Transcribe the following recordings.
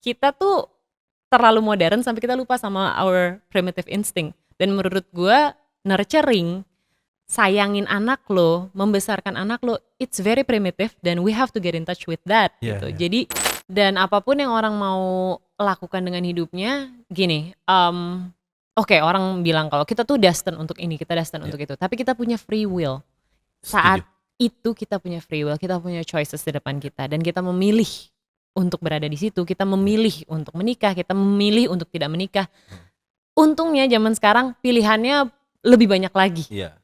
kita tuh terlalu modern sampai kita lupa sama our primitive instinct. Dan menurut gue nurturing, sayangin anak lo, membesarkan anak lo, it's very primitive dan we have to get in touch with that Iya, gitu. iya. Jadi dan apapun yang orang mau lakukan dengan hidupnya, gini, oke, orang bilang kalau kita tuh destined untuk ini, kita destined Iya. untuk itu, tapi kita punya free will. Setuju. Saat itu kita punya free will, kita punya choices di depan kita dan kita memilih untuk berada di situ, kita memilih untuk menikah, kita memilih untuk tidak menikah. Untungnya zaman sekarang pilihannya lebih banyak lagi. Iya.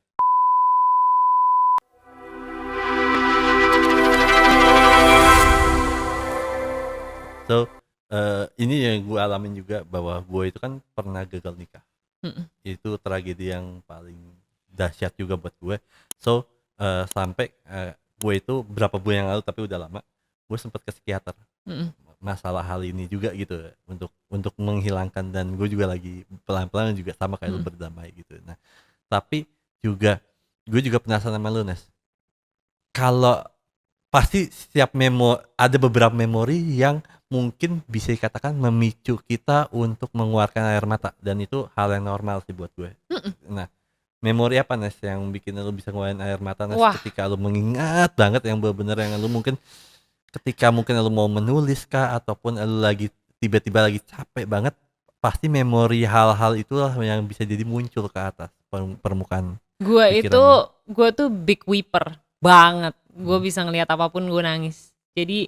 So, ini yang gue alamin juga bahwa gue itu kan pernah gagal nikah. Mm-mm. Itu tragedi yang paling dahsyat juga buat gue. So, sampai gue itu berapa bulan yang lalu tapi udah lama, gue sempat ke psikiater. Mm-mm. Masalah hal ini juga gitu untuk menghilangkan, dan gue juga lagi pelan-pelan juga sama kayak lu berdamai gitu. Nah, tapi juga gue juga penasaran sama lu, Nes. Kalau pasti setiap ada beberapa memori yang mungkin bisa dikatakan memicu kita untuk mengeluarkan air mata, dan itu hal yang normal sih buat gue. Nah, memori apa, Nes, yang bikin lu bisa ngeluarin air mata, Nes? Wah. Ketika lu mengingat banget yang bener-bener yang lu mungkin ketika mungkin lu mau menulis kah, ataupun lu lagi tiba-tiba lagi capek banget, pasti memori hal-hal itulah yang bisa jadi muncul ke atas permukaan pikiran. Gue tuh big weeper banget. Gue bisa ngelihat apapun gue nangis. Jadi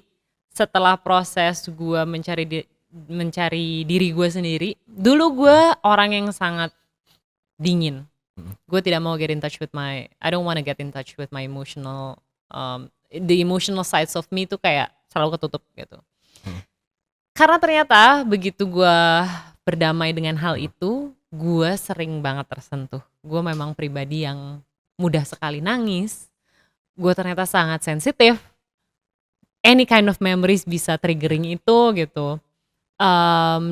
setelah proses gue mencari diri gue sendiri, dulu gue orang yang sangat dingin. Gue tidak mau get in touch with I don't wanna get in touch with my emotional, the emotional sides of me tuh kayak selalu ketutup gitu. Karena ternyata begitu gue berdamai dengan hal itu, gue sering banget tersentuh. Gue memang pribadi yang mudah sekali nangis. Gue ternyata sangat sensitif. Any kind of memories bisa triggering itu gitu.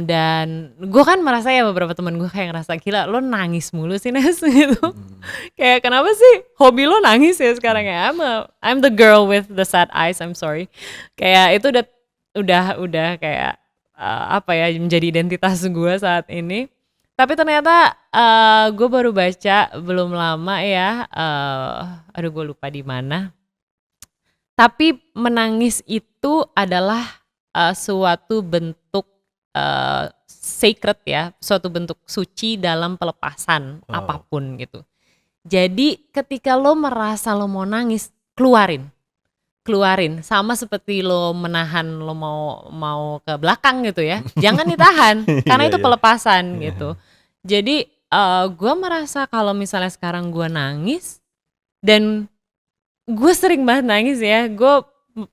Dan gue kan merasa ya, beberapa temen gue kayak ngerasa, gila lo nangis mulu sih, Nes gitu. Kayak kenapa sih hobi lo nangis ya sekarang ya? I'm the girl with the sad eyes, I'm sorry. Kayak itu udah kayak apa ya, menjadi identitas gue saat ini. Tapi ternyata gue baru baca belum lama ya, aduh gue lupa di mana. Tapi menangis itu adalah suatu bentuk sacred ya, suatu bentuk suci dalam pelepasan apapun gitu. Jadi ketika lo merasa lo mau nangis, keluarin, sama seperti lo menahan lo mau ke belakang gitu ya, jangan ditahan karena itu pelepasan gitu. Jadi gue merasa kalau misalnya sekarang gue nangis, dan gue sering banget nangis ya. Gue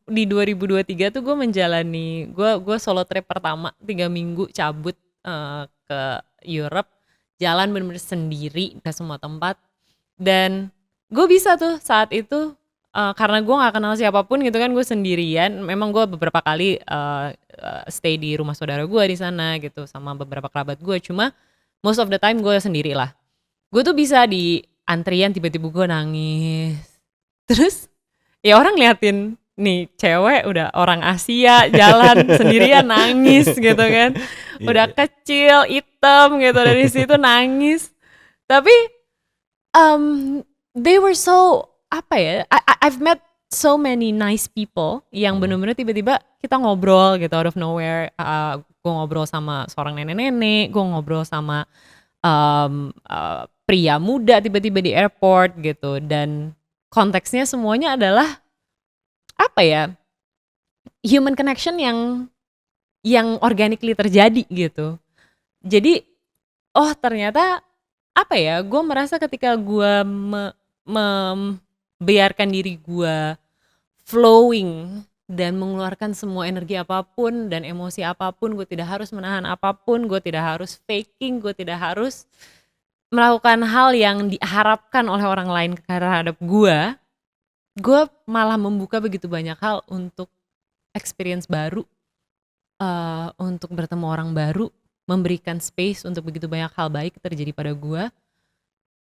di 2023 tuh gue menjalani, gue solo trip pertama 3 minggu cabut ke Europe, jalan bener-bener sendiri ke semua tempat. Dan gue bisa tuh saat itu karena gue gak kenal siapapun gitu kan, gue sendirian. Memang gue beberapa kali stay di rumah saudara gue di sana gitu sama beberapa kerabat gue, cuma most of the time gue sendiri lah. Gue tuh bisa di antrian tiba-tiba gue nangis. Terus ya orang liatin nih cewek udah orang Asia jalan sendirian nangis gitu kan. Udah kecil, hitam gitu, dari situ nangis. Tapi they were so, apa ya, I've met so many nice people yang bener-bener tiba-tiba kita ngobrol gitu out of nowhere. Gue ngobrol sama seorang nenek-nenek, gue ngobrol sama pria muda tiba-tiba di airport gitu. Dan konteksnya semuanya adalah apa ya, human connection yang organically terjadi gitu. Jadi ternyata apa ya, gue merasa ketika gue membiarkan diri gue flowing dan mengeluarkan semua energi apapun dan emosi apapun, gue tidak harus menahan apapun, gue tidak harus faking, gue tidak harus melakukan hal yang diharapkan oleh orang lain terhadap gue malah membuka begitu banyak hal untuk experience baru, untuk bertemu orang baru, memberikan space untuk begitu banyak hal baik terjadi pada gue.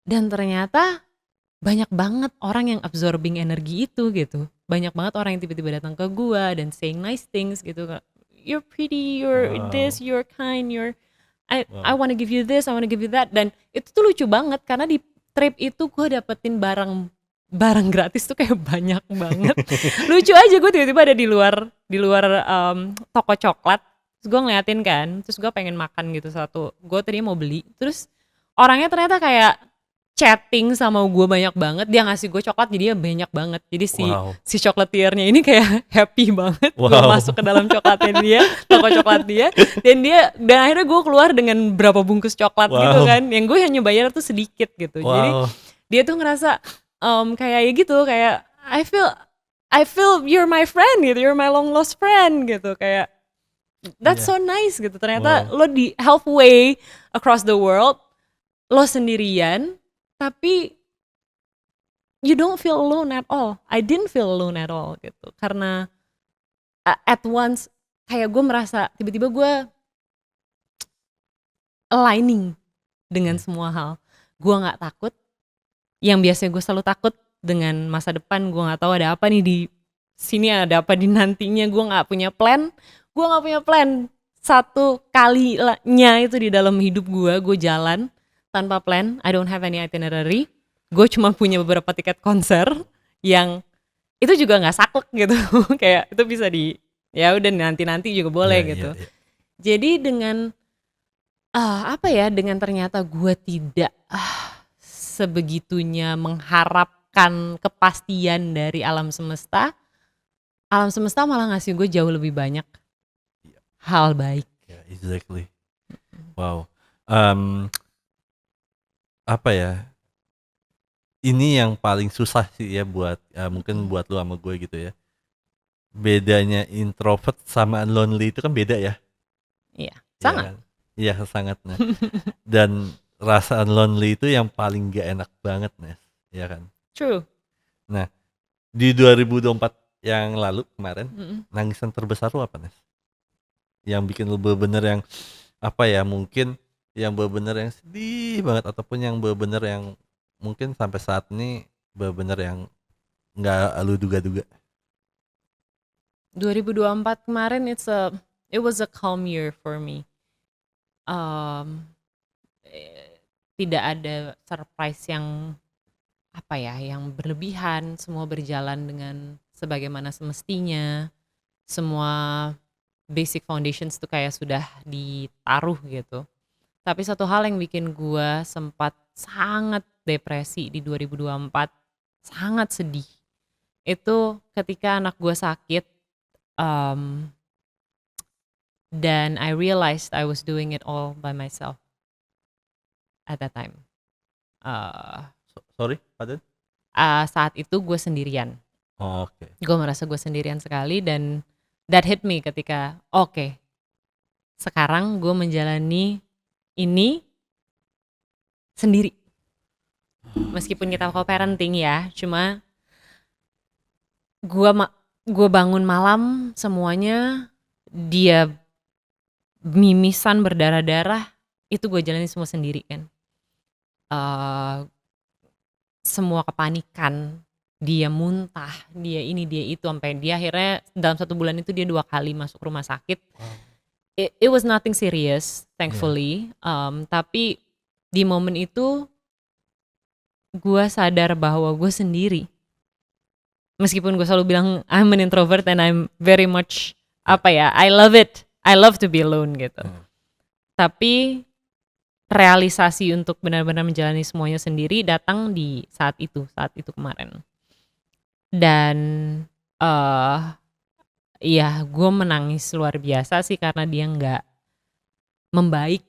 Dan ternyata banyak banget orang yang absorbing energi itu gitu. Banyak banget orang yang tiba-tiba datang ke gue dan saying nice things gitu. you're pretty, you're Wow. this, you're kind, I Wow. wanna give you this, I wanna give you that. Dan itu tuh lucu banget karena di trip itu gue dapetin barang gratis tuh kayak banyak banget. Lucu aja, gue tiba-tiba ada di luar toko coklat. Terus gue ngeliatin kan, terus gue pengen makan gitu satu. Gue tadinya mau beli, terus orangnya ternyata kayak chatting sama gue banyak banget. Dia ngasih gue coklat, jadi dia banyak banget. Jadi Wow. si chocolatiernya ini kayak happy banget gue Wow. masuk ke dalam coklatnya dia, toko coklat dia. Dan akhirnya gue keluar dengan berapa bungkus coklat gitu Wow. kan. Yang gue hanya bayar tuh sedikit gitu. Jadi Wow. dia tuh ngerasa kayak ya gitu, kayak I feel you're my friend gitu, you're my long lost friend gitu, kayak that's Iya. so nice gitu. Ternyata Wow. lo di halfway across the world, lo sendirian, tapi you don't feel alone at all. I didn't feel alone at all gitu, karena at once kayak gue merasa tiba-tiba gue aligning dengan semua hal. Gue nggak takut. Yang biasanya gue selalu takut dengan masa depan, gue nggak tahu ada apa nih di sini, ada apa di nantinya, gue nggak punya plan. Satu kalinya itu di dalam hidup gue jalan tanpa plan. I don't have any itinerary. Gue cuma punya beberapa tiket konser yang itu juga nggak saklek gitu. Kayak itu bisa ya udah nanti juga boleh Iya, gitu. iya, iya. Jadi dengan dengan ternyata gue tidak sebegitunya mengharapkan kepastian dari alam semesta malah ngasih gue jauh lebih banyak hal baik. Yeah, exactly. Wow. Em, apa ya? Ini yang paling susah sih ya buat mungkin buat lu sama gue gitu ya. Bedanya introvert sama lonely itu kan beda ya. Iya, Iya sangat. kan? Iya, sangat. Nah. Dan rasa lonely itu yang paling gak enak banget, Nes. Iya kan? True. Nah, di 2024 yang lalu kemarin, Mm-mm. nangisan terbesar lu apa, Nes? Yang bikin lu bener-bener yang apa ya, mungkin yang bener-bener yang sedih banget ataupun yang bener-bener yang mungkin sampai saat ini bener-bener yang nggak lu duga-duga. 2024 kemarin it was a calm year for me. Tidak ada surprise yang yang berlebihan, semua berjalan dengan sebagaimana semestinya. Semua basic foundations tuh kayak sudah ditaruh gitu. Tapi satu hal yang bikin gua sempat sangat depresi di 2024, sangat sedih. Itu ketika anak gua sakit, dan I realized I was doing it all by myself at that time. Sorry, pardon? Saat itu gue sendirian. Oh, oke. Gue merasa gue sendirian sekali, dan that hit me ketika oke, sekarang gue menjalani ini sendiri. Meskipun kita co-parenting ya, cuma gue bangun malam semuanya dia mimisan berdarah-darah, itu gue jalani semua sendiri kan. Semua kepanikan, dia muntah, dia ini dia itu, sampai dia akhirnya dalam 1 bulan itu dia 2 kali masuk rumah sakit. It was nothing serious, thankfully. Tapi di momen itu gue sadar bahwa gue sendiri. Meskipun gue selalu bilang I'm an introvert and I'm very much I love it. I love to be alone gitu. Tapi realisasi untuk benar-benar menjalani semuanya sendiri datang di saat itu kemarin. Dan gue menangis luar biasa sih karena dia nggak membaik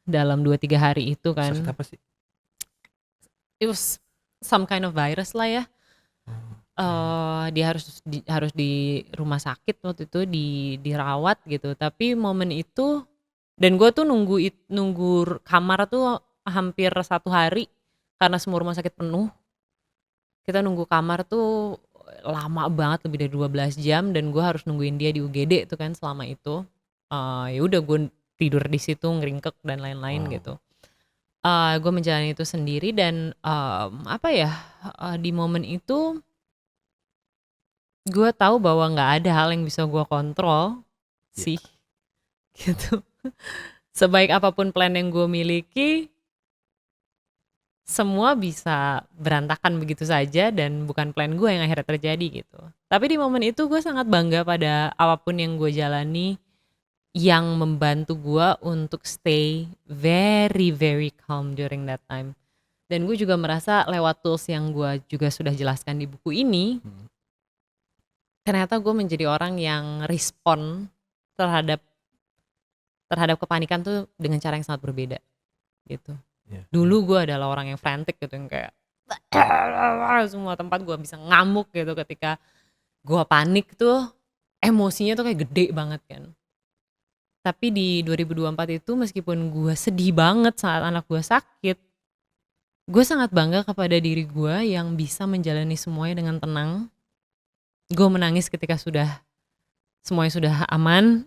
dalam 2-3 hari itu kan. Sakit apa sih? It was some kind of virus lah ya. Dia harus di rumah sakit waktu itu, dirawat gitu. Tapi momen itu, dan gue tuh nunggu kamar tuh hampir 1 hari karena semua rumah sakit penuh. Kita nunggu kamar tuh lama banget, lebih dari 12 jam, dan gue harus nungguin dia di UGD tuh kan selama itu. Ya udah gue tidur di situ ngeringkek dan lain-lain gitu. Gue menjalani itu sendiri, dan di momen itu gue tahu bahwa nggak ada hal yang bisa gue kontrol sih. gitu. Sebaik apapun plan yang gue miliki, semua bisa berantakan begitu saja dan bukan plan gue yang akhirnya terjadi gitu. Tapi di momen itu gue sangat bangga pada apapun yang gue jalani yang membantu gue untuk stay very very calm during that time. Dan gue juga merasa lewat tools yang gue juga sudah jelaskan di buku ini, ternyata gue menjadi orang yang respon terhadap terhadap kepanikan tuh dengan cara yang sangat berbeda gitu. Iya. Dulu gue adalah orang yang frantic gitu, yang kayak semua tempat gue bisa ngamuk gitu ketika gue panik tuh, emosinya tuh kayak gede banget kan. Tapi di 2024 itu meskipun gue sedih banget saat anak gue sakit, gue sangat bangga kepada diri gue yang bisa menjalani semuanya dengan tenang. Gue menangis ketika semuanya sudah aman.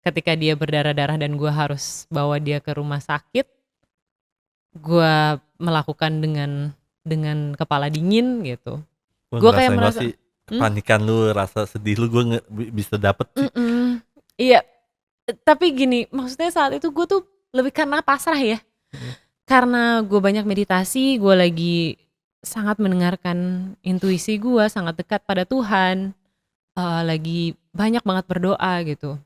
Ketika dia berdarah-darah dan gue harus bawa dia ke rumah sakit, gue melakukan dengan kepala dingin gitu. Gue kayak merasa sih kepanikan lu, rasa sedih lu, gue bisa dapet sih. Iya, tapi gini, maksudnya saat itu gue tuh lebih karena pasrah ya. Karena gue banyak meditasi, gue lagi sangat mendengarkan intuisi gue, sangat dekat pada Tuhan, lagi banyak banget berdoa gitu.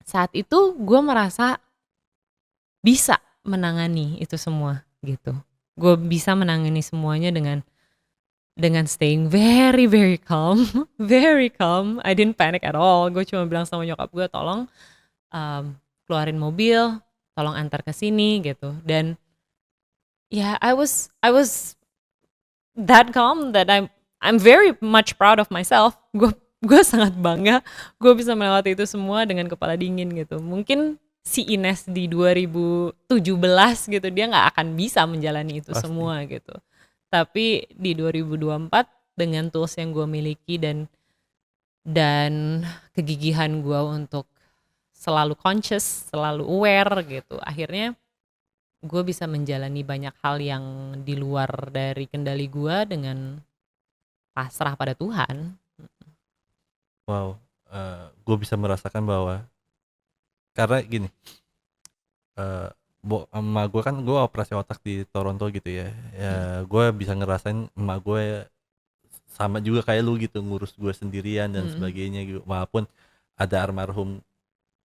Saat itu gue merasa bisa menangani itu semua gitu. Gue bisa menangani semuanya dengan staying very very calm, very calm. I didn't panic at all. Gue cuma bilang sama nyokap gue, tolong keluarin mobil, tolong antar ke sini gitu. Dan ya, I was that calm that I'm very much proud of myself. Gue sangat bangga gue bisa melewati itu semua dengan kepala dingin gitu. Mungkin si Ines di 2017 gitu, dia nggak akan bisa menjalani itu Pasti. semua gitu. Tapi di 2024 dengan tools yang gue miliki dan kegigihan gue untuk selalu conscious, selalu aware gitu, akhirnya gue bisa menjalani banyak hal yang di luar dari kendali gue dengan pasrah pada Tuhan. Wow, gue bisa merasakan bahwa karena gini, emak gue kan, gue operasi otak di Toronto gitu ya, gue bisa ngerasain emak gue sama juga kayak lu gitu, ngurus gue sendirian dan sebagainya gitu. Walaupun ada almarhum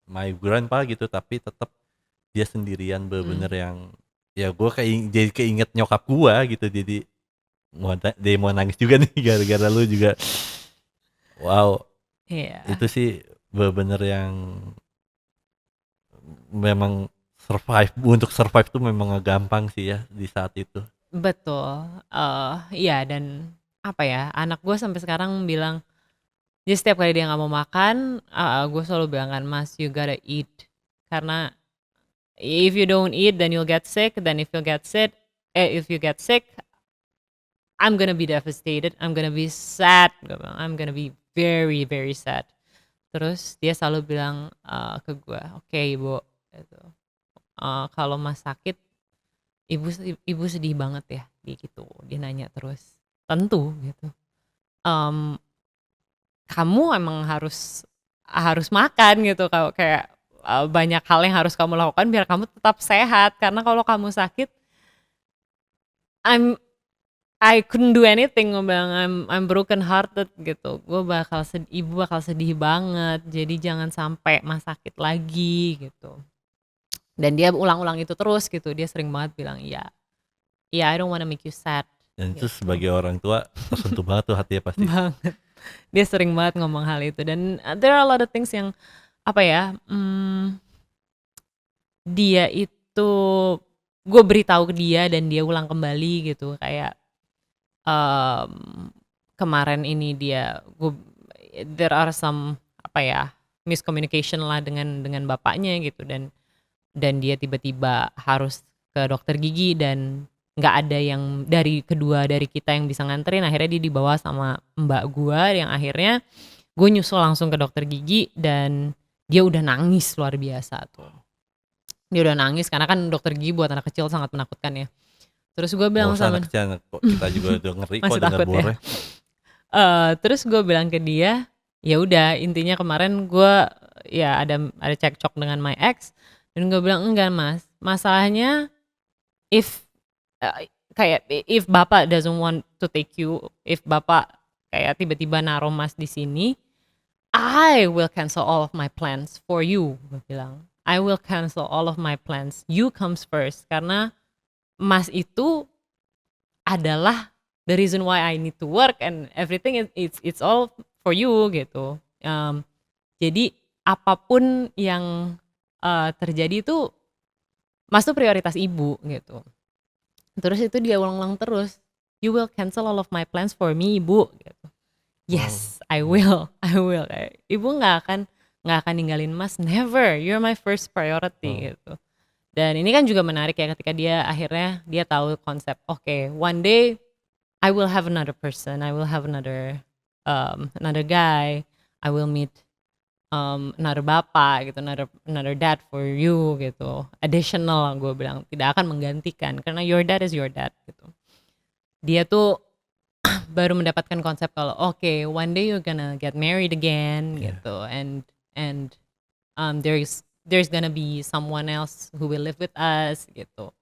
my grandpa gitu, tapi tetap dia sendirian, bener-bener yang ya gue jadi keinget nyokap gue gitu. Jadi dia mau nangis juga nih gara-gara lu juga. Wow. Iya. Itu sih bener-bener yang memang untuk survive tuh memang gak gampang sih ya di saat itu. Betul. Iya, dan apa ya, anak gue sampai sekarang bilang, jadi setiap kali dia nggak mau makan, gue selalu bilang kan, Mas, you gotta eat. Karena if you don't eat, then you'll get sick. Then if you get sick, I'm gonna be devastated. I'm gonna be sad. I'm gonna be very very sad. Terus dia selalu bilang ke gue, oke, Ibu, gitu. Kalau Mas sakit, ibu sedih banget ya, gitu. Dia nanya terus. Tentu gitu. Kamu emang harus makan gitu, kalau kayak banyak hal yang harus kamu lakukan biar kamu tetap sehat. Karena kalau kamu sakit, I couldn't do anything. Gue bilang I'm broken hearted gitu. Ibu bakal sedih banget. Jadi jangan sampai Mas sakit lagi gitu. Dan dia ulang-ulang itu terus gitu. Dia sering banget bilang, iya, I don't wanna make you sad. Dan itu gitu. sebagai orang tua tersentuh banget tuh hatinya pasti. Banget. Dia sering banget ngomong hal itu. Dan there are a lot of things yang apa ya, dia itu, gue beritahu ke dia dan dia ulang kembali gitu. Kayak kemarin ini there are some miscommunication lah dengan bapaknya gitu, dan dia tiba-tiba harus ke dokter gigi dan nggak ada yang dari kita yang bisa nganterin. Akhirnya dia dibawa sama mbak gue, yang akhirnya gue nyusul langsung ke dokter gigi dan dia udah nangis luar biasa tuh. Dia udah nangis karena kan dokter gigi buat anak kecil sangat menakutkan ya. Terus gue bilang sama anak kecil, kita juga udah ngeri kok dengar bornya. Terus gue bilang ke dia, ya udah intinya kemarin gue ya ada cekcok dengan my ex dan gue bilang enggak mas, masalahnya if kayak if bapak doesn't want to take you, if bapak kayak tiba-tiba naruh mas di sini, I will cancel all of my plans for you, gue bilang. I will cancel all of my plans. You comes first karena mas itu adalah the reason why I need to work and everything it's all for you gitu. Jadi apapun yang terjadi itu mas tuh prioritas ibu gitu. Terus itu dia ulang-ulang terus. You will cancel all of my plans for me, ibu. Gitu. Yes, I will. I will. Ibu nggak akan ninggalin mas. Never. You're my first priority gitu. Dan ini kan juga menarik ya ketika dia akhirnya dia tahu konsep. Okay, one day I will have another person. I will have another guy. I will meet another bapak gitu, another dad for you gitu. Additional gue bilang, tidak akan menggantikan karena your dad is your dad gitu. Dia tuh baru mendapatkan konsep kalau okay, one day you're gonna get married again gitu, and there's gonna be someone else who will live with us gitu.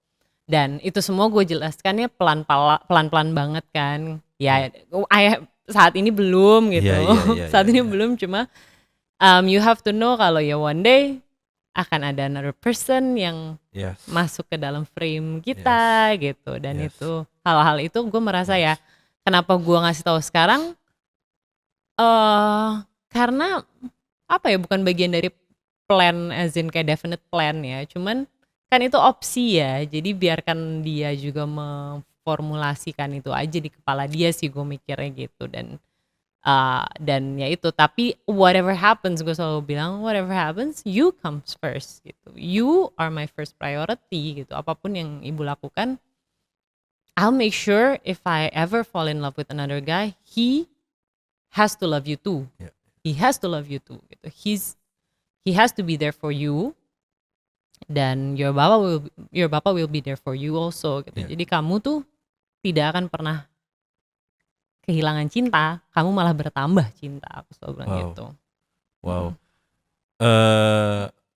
Dan itu semua gue jelaskannya pelan-pelan banget kan. Ya, saat ini belum gitu. Saat ini belum, cuma you have to know kalau ya one day akan ada another person yang masuk ke dalam frame kita gitu. Dan itu hal-hal itu gue merasa ya, kenapa gue ngasih tahu sekarang? Karena apa ya, bukan bagian dari plan as in kayak definite plan ya. Cuman kan itu opsi ya. Jadi biarkan dia juga memformulasikan itu aja di kepala dia sih, gue mikirnya gitu. Dan ya itu, tapi whatever happens, gue selalu bilang whatever happens, you comes first gitu. You are my first priority gitu. Apapun yang ibu lakukan, I'll make sure if I ever fall in love with another guy, he has to love you too. He has to love you too gitu. He has to be there for you, dan your bapa will be there for you also gitu. Jadi kamu tuh tidak akan pernah kehilangan cinta, kamu malah bertambah cinta, aku selalu bilang gitu. Wow.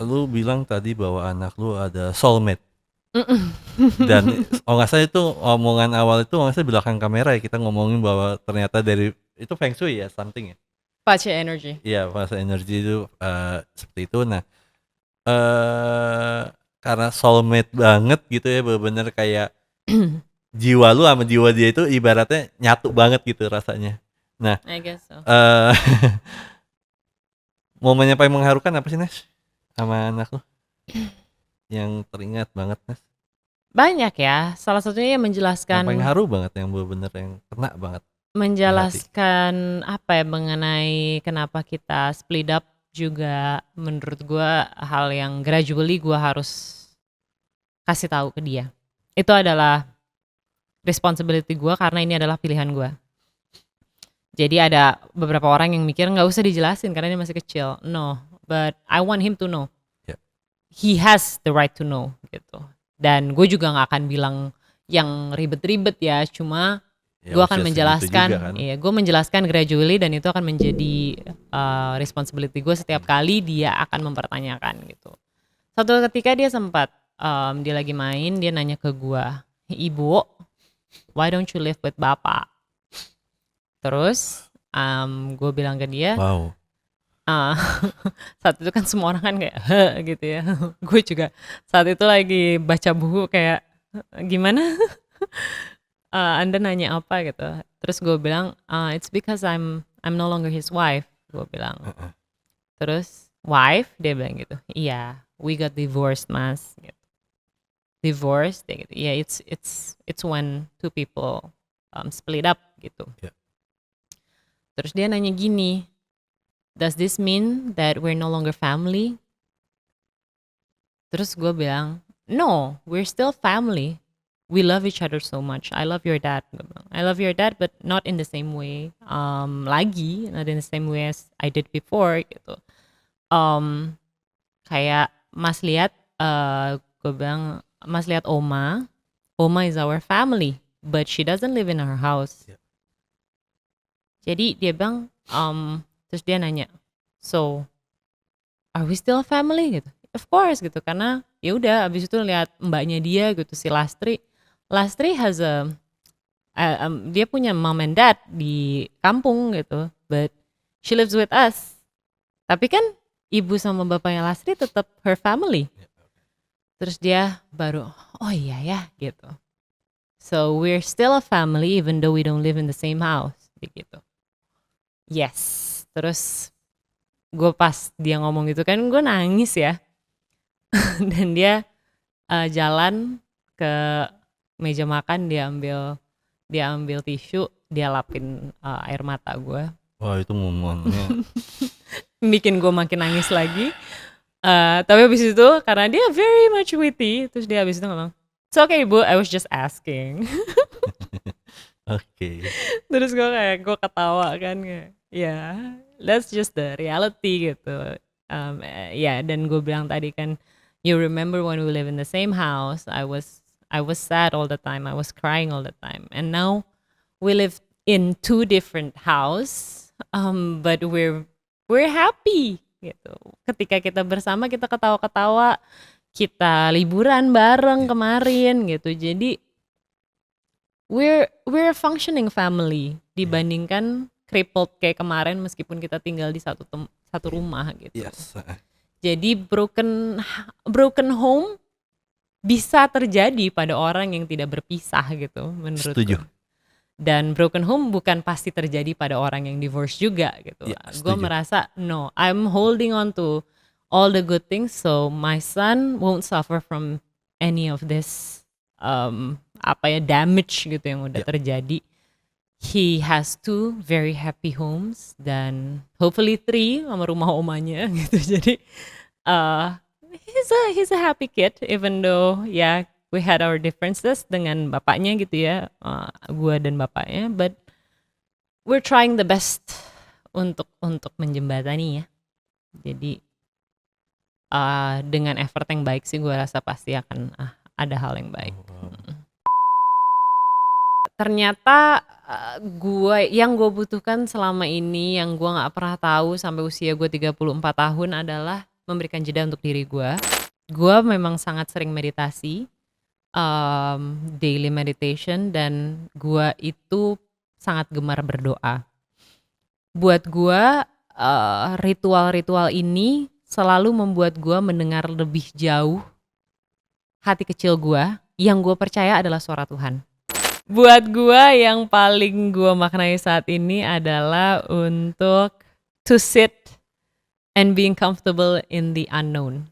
Lu bilang tadi bahwa anak lu ada soulmate. Dan nggak salah itu omongan awal itu nggak salah belakang kamera ya, kita ngomongin bahwa ternyata dari itu feng shui ya, something ya. Pace energy. Iya, fase energi itu seperti itu. Nah, karena soulmate banget gitu ya, bener-bener kayak jiwa lu sama jiwa dia itu ibaratnya nyatu banget gitu rasanya. Nah, I guess so. momen yang paling mengharukan apa sih, Nes? Sama anak lu? Yang teringat banget, Nes? Banyak ya, salah satunya yang menjelaskan. Yang paling haru banget, yang bener-bener yang kena banget. Menjelaskan apa ya, mengenai kenapa kita split up juga menurut gue hal yang gradually gue harus kasih tahu ke dia. Itu adalah responsibility gue karena ini adalah pilihan gue. Jadi ada beberapa orang yang mikir nggak usah dijelasin karena dia masih kecil. No, but I want him to know. He has the right to know gitu. Dan gue juga nggak akan bilang yang ribet-ribet ya, cuma gue akan menjelaskan, gue menjelaskan gradually, dan itu akan menjadi responsibility gue setiap kali dia akan mempertanyakan gitu. Suatu ketika dia sempat, dia lagi main, dia nanya ke gue, ibu, why don't you live with bapak? Terus gue bilang ke dia, wow. Saat itu kan semua orang kan kayak gitu ya. Gue juga saat itu lagi baca buku kayak gimana? Anda nanya apa gitu. Terus gue bilang it's because I'm no longer his wife, gue bilang. Terus wife, dia bilang gitu. Iya, we got divorced mas. Gitu. Divorced, gitu. Yeah, it's when two people split up gitu. Terus dia nanya gini, does this mean that we're no longer family? Terus gue bilang, no, we're still family. We love each other so much. I love your dad. I love your dad, but not in the same way. Not in the same way as I did before gitu. Kayak Mas lihat, gue bilang, Mas lihat Oma. Oma is our family, but she doesn't live in our house. Jadi dia bilang, Terus dia nanya, "So, are we still a family?" gitu. Of course gitu, karena ya udah abis itu lihat mbaknya dia gitu, si Lastri. Lastri has dia punya mom and dad di kampung gitu, but she lives with us. Tapi kan ibu sama bapaknya Lastri tetap her family. Terus dia baru, oh iya ya gitu. So we're still a family even though we don't live in the same house gitu. Yes. Terus gue pas dia ngomong gitu kan gue nangis ya. Dan dia jalan ke meja makan, dia ambil tisu, dia lapin air mata gue. Wah itu momennya. Bikin gue makin nangis lagi. Tapi abis itu karena dia very much witty, terus dia abis itu ngomong, "It's okay Bu, I was just asking." Oke. Terus gue ketawa kan kayak, ya that's just the reality gitu. Ya dan gue bilang tadi kan, you remember when we live in the same house, I was sad all the time, I was crying all the time, and now we live in two different house, but we're happy gitu. Ketika kita bersama kita ketawa-ketawa, kita liburan bareng kemarin gitu. Jadi we're a functioning family dibandingkan crippled kayak kemarin meskipun kita tinggal di satu rumah gitu. Yes. Jadi broken home bisa terjadi pada orang yang tidak berpisah gitu menurutku. Setuju. Dan broken home bukan pasti terjadi pada orang yang divorce juga gitu. Ya, Gue setuju. merasa no, I'm holding on to all the good things so my son won't suffer from any of this damage gitu yang udah terjadi. He has 2 very happy homes dan hopefully 3 sama rumah omanya gitu. Jadi he's a happy kid even though we had our differences dengan bapaknya gitu ya, gue dan bapaknya, but we're trying the best untuk menjembatani ya. Jadi dengan effort yang baik sih gue rasa pasti akan ada hal yang baik. Ternyata yang gue butuhkan selama ini yang gue nggak pernah tahu sampai usia gue 34 tahun adalah memberikan jeda untuk diri gue. Gue memang sangat sering meditasi, daily meditation, dan gue itu sangat gemar berdoa. Buat gue ritual-ritual ini selalu membuat gue mendengar lebih jauh hati kecil gue yang gue percaya adalah suara Tuhan. Buat gue yang paling gue maknai saat ini adalah untuk to sit and being comfortable in the unknown.